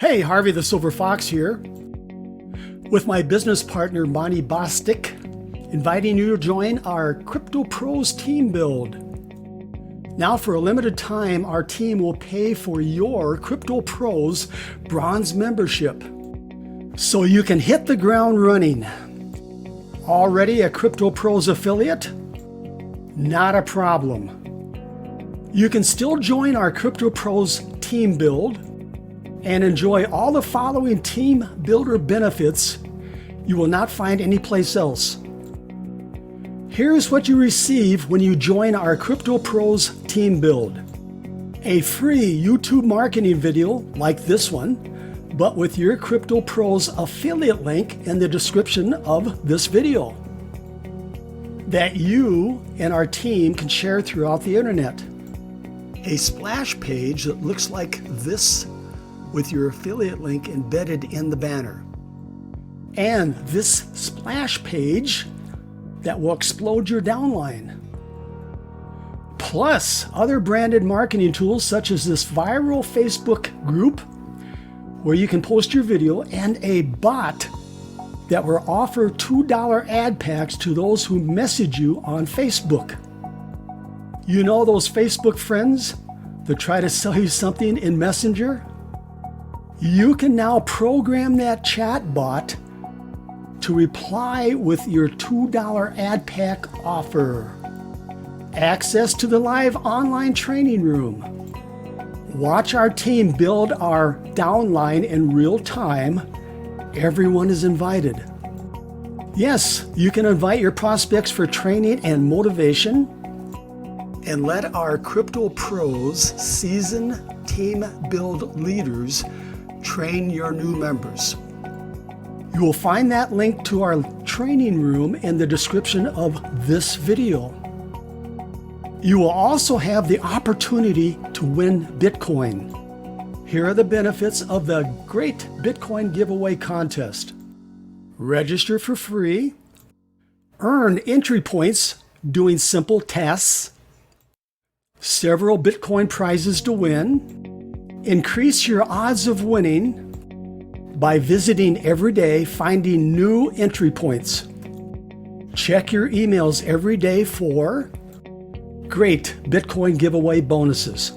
Hey, Harvey the Silver Fox here, with my business partner Monty Bostic, inviting you to join our CryptoPros team build. Now, for a limited time, our team will pay for your CryptoPros bronze membership, so you can hit the ground running. Already a CryptoPros affiliate? Not a problem. You can still join our CryptoPros team build and enjoy all the following team builder benefits you will not find anyplace else. Here's what you receive when you join our CryptoPros team build. A free YouTube marketing video like this one, but with your CryptoPros affiliate link in the description of this video that you and our team can share throughout the internet. A splash page that looks like this with your affiliate link embedded in the banner. And this splash page that will explode your downline. Plus other branded marketing tools such as this viral Facebook group where you can post your video, and a bot that will offer $2 ad packs to those who message you on Facebook. You know those Facebook friends that try to sell you something in Messenger? You can now program that chat bot to reply with your $2 ad pack offer. Access to the live online training room. Watch our team build our downline in real time. Everyone is invited. Yes, you can invite your prospects for training and motivation, and let our CryptoPros seasoned team build leaders train your new members. You will find that link to our training room in the description of this video. You will also have the opportunity to win Bitcoin. Here are the benefits of the great Bitcoin giveaway contest. Register for free, earn entry points doing simple tasks, several Bitcoin prizes to win, increase your odds of winning by visiting every day, finding new entry points. Check your emails every day for great Bitcoin giveaway bonuses.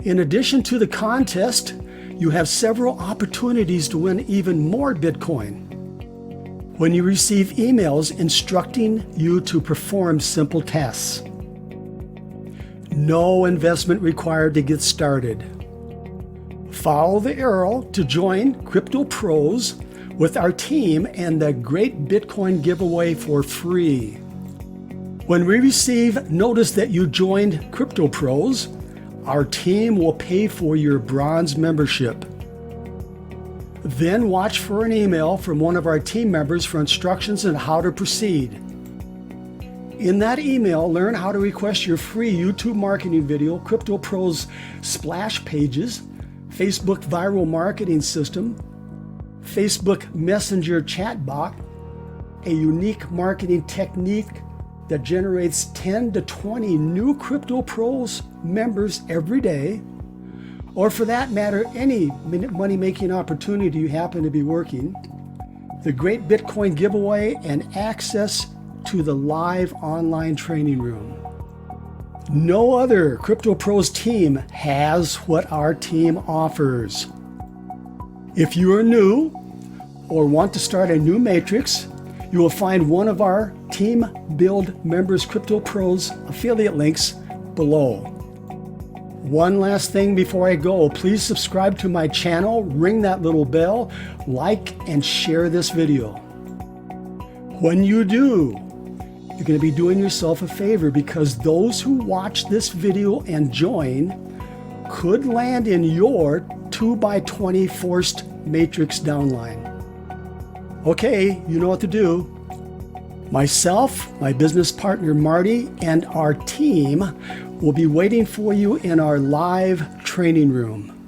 In addition to the contest, you have several opportunities to win even more Bitcoin when you receive emails instructing you to perform simple tasks. No investment required to get started. Follow the arrow to join CryptoPros with our team and the great Bitcoin giveaway for free. When we receive notice that you joined CryptoPros, our team will pay for your bronze membership. Then watch for an email from one of our team members for instructions on how to proceed. In that email, learn how to request your free YouTube marketing video, CryptoPros splash pages, Facebook viral marketing system, Facebook Messenger chatbot, a unique marketing technique that generates 10 to 20 new CryptoPros members every day, or for that matter, any money-making opportunity you happen to be working, the great Bitcoin giveaway, and access to the live online training room. No other CryptoPros team has what our team offers. If you are new or want to start a new matrix, you will find one of our Team Build Members CryptoPros affiliate links below. One last thing before I go, please subscribe to my channel, ring that little bell, like and share this video. When you do, you're going to be doing yourself a favor, because those who watch this video and join could land in your 2x20 forced matrix downline. Okay, you know what to do. Myself, my business partner Marty, and our team will be waiting for you in our live training room.